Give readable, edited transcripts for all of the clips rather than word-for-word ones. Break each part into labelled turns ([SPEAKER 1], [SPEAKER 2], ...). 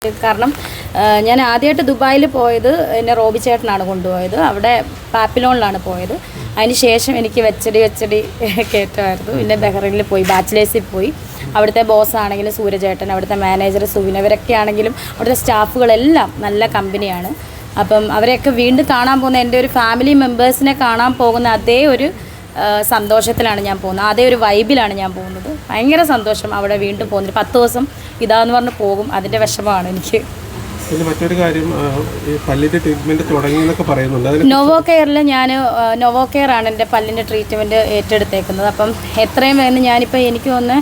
[SPEAKER 1] കാരണം ഞാൻ ആദ്യമായിട്ട് ദുബായിൽ പോയത് എന്നെ റോബി ചേട്ടനാണ് കൊണ്ടുപോയത്. അവിടെ പാപ്പിലോണിലാണ് പോയത്. അതിന് ശേഷം എനിക്ക് വെച്ചടി കയറ്റമായിരുന്നു. പിന്നെ ബഹ്റൈനിൽ പോയി, ബാച്ചിലേഴ്സിൽ പോയി. അവിടുത്തെ ബോസ് ആണെങ്കിലും സൂര്യചേട്ടൻ, അവിടുത്തെ മാനേജർ സുവിൻ, ഇവരൊക്കെ ആണെങ്കിലും അവിടുത്തെ സ്റ്റാഫുകളെല്ലാം നല്ല കമ്പനിയാണ്. അപ്പം അവരെയൊക്കെ വീണ്ടും കാണാൻ പോകുന്ന എൻ്റെ ഒരു ഫാമിലി മെമ്പേഴ്സിനെ കാണാൻ പോകുന്ന അതേ ഒരു സന്തോഷത്തിലാണ് ഞാൻ പോകുന്നത്, അതേ ഒരു വൈബിലാണ് ഞാൻ പോകുന്നത്. ഭയങ്കര സന്തോഷം അവിടെ വീണ്ടും പോകുന്നത്. 10 ദിവസം ഇതാന്ന് പറഞ്ഞ് പോകും, അതിൻ്റെ വിഷമമാണ് എനിക്ക്.
[SPEAKER 2] പിന്നെ മറ്റൊരു കാര്യം, പല്ലിൻ്റെ ട്രീറ്റ്മെൻറ്റ് തുടങ്ങിയെന്നൊക്കെ പറയുന്നുണ്ട്.
[SPEAKER 1] നോവോ കെയറിൽ ഞാൻ നോവോ കെയർ ആണ് എൻ്റെ പല്ലിൻ്റെ ട്രീറ്റ്മെൻറ്റ് ഏറ്റെടുത്തേക്കുന്നത്. അപ്പം എത്രയും വേഗം ഞാനിപ്പോൾ എനിക്ക് ഒന്ന്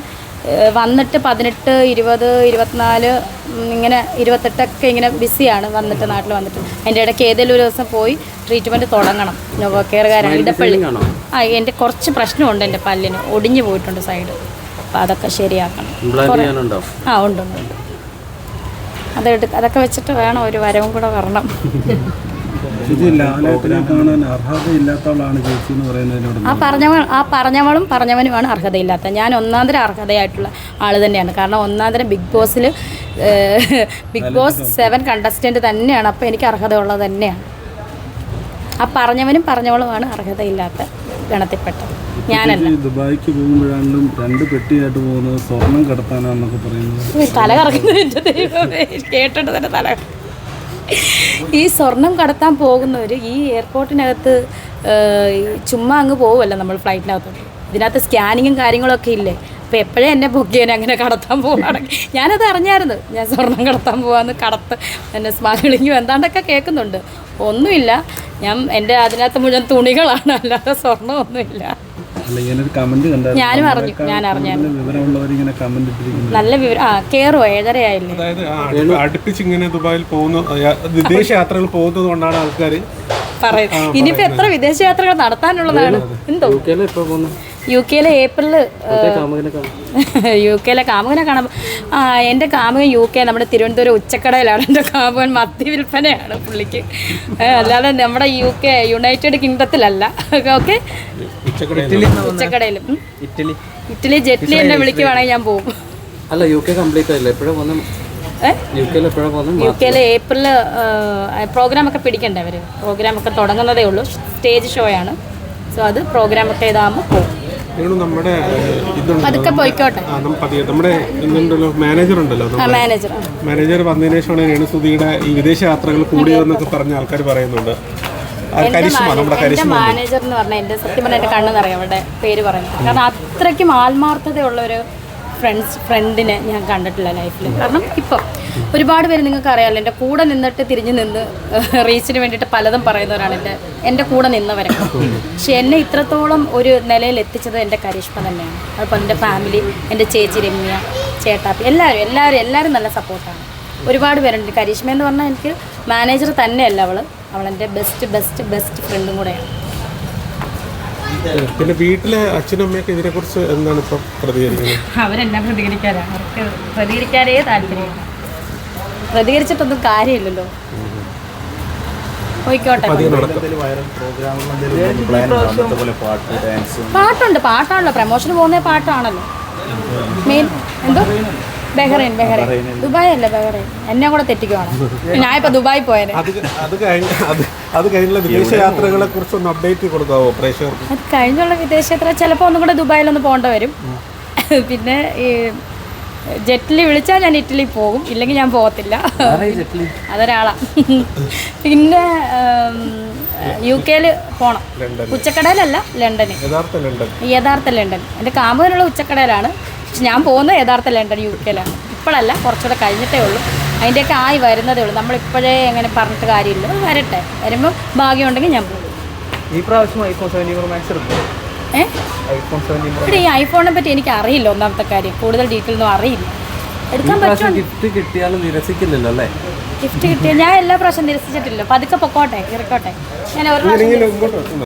[SPEAKER 1] വന്നിട്ട് 18, 20, 24 ഇങ്ങനെ 28 ഇങ്ങനെ ബിസിയാണ് വന്നിട്ട്, നാട്ടിൽ വന്നിട്ട്. അതിൻ്റെ ഇടയ്ക്ക് ഏതെങ്കിലും ഒരു ദിവസം പോയി ട്രീറ്റ്മെൻറ്റ് തുടങ്ങണം. നോവോ കെയറുകാരാണ് ഇടപ്പള്ളി. എൻ്റെ കുറച്ച് പ്രശ്നമുണ്ട്, എൻ്റെ പല്ലിന് ഒടിഞ്ഞു പോയിട്ടുണ്ട് സൈഡ്. അപ്പോൾ അതൊക്കെ ശരിയാക്കണം. ഉണ്ട്. അതൊക്കെ വെച്ചിട്ട് വേണം ഒരു വരവും കൂടെ വരണം. പറഞ്ഞവനുമാണ് അർഹതയില്ലാത്ത. ഞാൻ ഒന്നാന്തര അർഹതയായിട്ടുള്ള ആൾ തന്നെയാണ്. കാരണം ഒന്നാന്തര ബിഗ് ബോസ് 7 കണ്ടസ്റ്റൻ്റ് തന്നെയാണ്. അപ്പോൾ എനിക്ക് അർഹത ഉള്ളത് തന്നെയാണ്. ആ പറഞ്ഞവളുമാണ് അർഹതയില്ലാത്ത ഗണത്തിൽപ്പെട്ടത്, ഞാനല്ല.
[SPEAKER 3] ദുബായിക്ക് പോകുമ്പോഴാണെങ്കിലും 2 പെട്ടിയായിട്ട് പോകുന്നത് സ്വർണം കടത്താനാണെന്നൊക്കെ പറയുന്നത്.
[SPEAKER 1] തല കറക്കുന്നത് കേട്ടിട്ട് തന്നെ തല. ഈ സ്വർണം കടത്താൻ പോകുന്നവർ ഈ എയർപോർട്ടിനകത്ത് ചുമ്മാ അങ്ങ് പോകുമല്ലോ നമ്മൾ ഫ്ലൈറ്റിനകത്തോട്ട്. ഇതിനകത്ത് സ്കാനിങ്ങും കാര്യങ്ങളൊക്കെ ഇല്ലേ. അപ്പോൾ എപ്പോഴേ എന്നെ ബുക്ക് ചെയ്യാൻ അങ്ങനെ കടത്താൻ പോവുകയാണെങ്കിൽ ഞാനത് അറിഞ്ഞായിരുന്നു. ഞാൻ സ്വർണം കടത്താൻ പോകാമെന്ന്, എന്നെ സ്മഗ്ലിങ്ങും എന്താണ്ടൊക്കെ കേൾക്കുന്നുണ്ട്. ഒന്നുമില്ല, എൻ്റെ അതിനകത്ത് മുഴുവൻ തുണികളാണ്, അല്ലാതെ സ്വർണ്ണമൊന്നുമില്ല. ഞാനും അറിഞ്ഞു, ഞാൻ അറിഞ്ഞായിരുന്നു. നല്ല വിവരം. കയറുമോ 7:30 ആയില്ലേ?
[SPEAKER 2] അടുപ്പിച്ച് ഇങ്ങനെ ദുബായിൽ പോകുന്ന വിദേശ യാത്രകൾ പോകുന്നത് കൊണ്ടാണ് ആൾക്കാർ
[SPEAKER 1] പറയുന്നത്. ഇനിയിപ്പോൾ എത്ര വിദേശ യാത്രകൾ നടത്താനുള്ളതാണ്. എന്തോ UK ഏപ്രിൽ UK കാമുകനെ കാണാൻ. എൻ്റെ കാമുകൻ UK നമ്മുടെ തിരുവനന്തപുരം ഉച്ചക്കടയിലാണ്. എൻ്റെ കാമുകൻ മദ്യ വിൽപ്പനയാണ് പുള്ളിക്ക്, അല്ലാതെ നമ്മുടെ UK യുണൈറ്റഡ് കിങ്ഡത്തിലല്ല. ഓക്കെ, ഉച്ചക്കടയിലും ഇറ്റലി ജെറ്റ്ലി എന്നെ വിളിക്കുവാണെങ്കിൽ ഞാൻ പോകും.
[SPEAKER 4] അല്ല, UK കംപ്ലീറ്റ് ആയില്ല.
[SPEAKER 1] UK ഏപ്രിൽ പ്രോഗ്രാമൊക്കെ പിടിക്കണ്ടേ അവർ. പ്രോഗ്രാമൊക്കെ തുടങ്ങുന്നതേ ഉള്ളൂ. സ്റ്റേജ് ഷോ ആണ്. സോ അത് പ്രോഗ്രാമൊക്കെ ഇതാകുമ്പോൾ പോകും.
[SPEAKER 2] നമ്മുടെ
[SPEAKER 1] അതൊക്കെ പോയിക്കോട്ടെ.
[SPEAKER 2] നമ്മുടെ മാനേജർ വന്നതിന് ശേഷമാണ് രേണുസുധിയുടെ ഈ വിദേശ യാത്രകൾ കൂടിയതെന്നൊക്കെ പറഞ്ഞ ആൾക്കാർ പറയുന്നുണ്ട്.
[SPEAKER 1] എൻ്റെ മാനേജർ എന്ന് പറഞ്ഞാൽ എൻ്റെ സത്യം പറഞ്ഞാൽ എൻ്റെ കണ്ണ് നിറയും അവരുടെ പേര് പറയുന്നത്. കാരണം അത്രയ്ക്കും ആത്മാർത്ഥതയുള്ളൊരു ഫ്രണ്ടിനെ ഞാൻ കണ്ടിട്ടില്ല ലൈഫിൽ. കാരണം ഇപ്പം ഒരുപാട് പേര് നിങ്ങൾക്ക് അറിയാമല്ലോ, എൻ്റെ കൂടെ നിന്നിട്ട് തിരിഞ്ഞു നിന്ന് റീച്ചിന് വേണ്ടിയിട്ട് പലതും പറയുന്നവരാണ് എൻ്റെ കൂടെ നിന്നവരൊക്കെ. പക്ഷെ എന്നെ ഇത്രത്തോളം ഒരു നിലയിൽ എത്തിച്ചത് എൻ്റെ കരിഷ്മ തന്നെയാണ്. അതുപോലെ എൻ്റെ ഫാമിലി, എൻ്റെ ചേച്ചി രമ്യ, ചേട്ടാപ്പി, എല്ലാവരും നല്ല സപ്പോർട്ടാണ്. ഒരുപാട് പേരുണ്ട്. കരിഷ്മ എന്ന് പറഞ്ഞാൽ എനിക്ക് മാനേജർ തന്നെയല്ല, അവളെൻ്റെ ബെസ്റ്റ് ഫ്രണ്ടും കൂടെയാണ്.
[SPEAKER 2] പിന്നെ വീട്ടിലെ അച്ഛനും അമ്മയൊക്കെ ഇതിനെക്കുറിച്ച് എന്താണ് ഇപ്പം പ്രതികരിക്കുന്നത്?
[SPEAKER 1] അവരെല്ലാം പ്രതികരിക്കാനാണ്. അവർക്ക് പ്രതികരിക്കാനേ താല്പര്യമില്ല. പ്രതികരിച്ചിട്ടൊന്നും കാര്യമില്ലല്ലോ. പോയിക്കോട്ടെ. പാട്ടാണല്ലോ പ്രമോഷന് പോകുന്ന പാട്ടാണല്ലോ മെയിൻ. എന്തോ ബഹ്റൈൻ ദുബായ് അല്ല, ബഹ്റൈൻ. എന്നെ കൂടെ തെറ്റിക്കുവാണ്. ഞാനിപ്പോൾ ദുബായി പോയത്.
[SPEAKER 2] അത് കഴിഞ്ഞുള്ള വിദേശ യാത്രകളെ കുറിച്ചൊന്ന് അപ്ഡേറ്റ് കൊടുക്കാവോ പ്രേക്ഷകർക്ക്?
[SPEAKER 1] അത് കഴിഞ്ഞുള്ള വിദേശ യാത്ര ചിലപ്പോൾ ഒന്നും കൂടെ ദുബായിലൊന്ന് പോകേണ്ട വരും. പിന്നെ ഈ ജെറ്റ്ലി വിളിച്ചാൽ ഞാൻ ഇറ്റലി പോകും, ഇല്ലെങ്കിൽ ഞാൻ പോകത്തില്ല. അതൊരാളാണ്. പിന്നെ UK പോകണം. ഉച്ചക്കടയിലല്ല, ലണ്ടന്. യഥാർത്ഥ ലണ്ടൻ. എൻ്റെ കാമുകനുള്ള ഉച്ചക്കടയിലാണ്. പക്ഷെ ഞാൻ പോകുന്നത് യഥാർത്ഥ ലണ്ടൻ UK ഇപ്പോഴല്ല, കുറച്ചുകൂടെ കഴിഞ്ഞിട്ടേ ഉള്ളൂ. അതിൻ്റെയൊക്കെ ആയി വരുന്നതേ ഉള്ളൂ. നമ്മളിപ്പോഴേ അങ്ങനെ പറഞ്ഞിട്ട് കാര്യമില്ല. വരട്ടെ, വരുമ്പോൾ ഭാഗ്യമുണ്ടെങ്കിൽ ഞാൻ പോകും.
[SPEAKER 4] ഈ പ്രാവശ്യം iPhone 17 Pro Max എടുക്കും.
[SPEAKER 1] ഇവിടെ ഈ ഐഫോണിനെ പറ്റി എനിക്ക് അറിയില്ല. ഒന്നാമത്തെ കാര്യം, കൂടുതൽ ഡീറ്റെയിൽ ഒന്നും അറിയില്ല. എടുക്കാൻ പറ്റും.
[SPEAKER 4] ഗിഫ്റ്റ് കിട്ടിയാലും നിരസിക്കില്ലല്ലോ അല്ലേ?
[SPEAKER 1] ഗിഫ്റ്റ് കിട്ടിയാൽ ഞാൻ എല്ലാ പ്രാവശ്യം നിരസിച്ചിട്ടില്ല. പതുക്കെ പൊക്കോട്ടെ, ഇറക്കോട്ടെ. ഞാൻ ഒരു പ്രാവശ്യം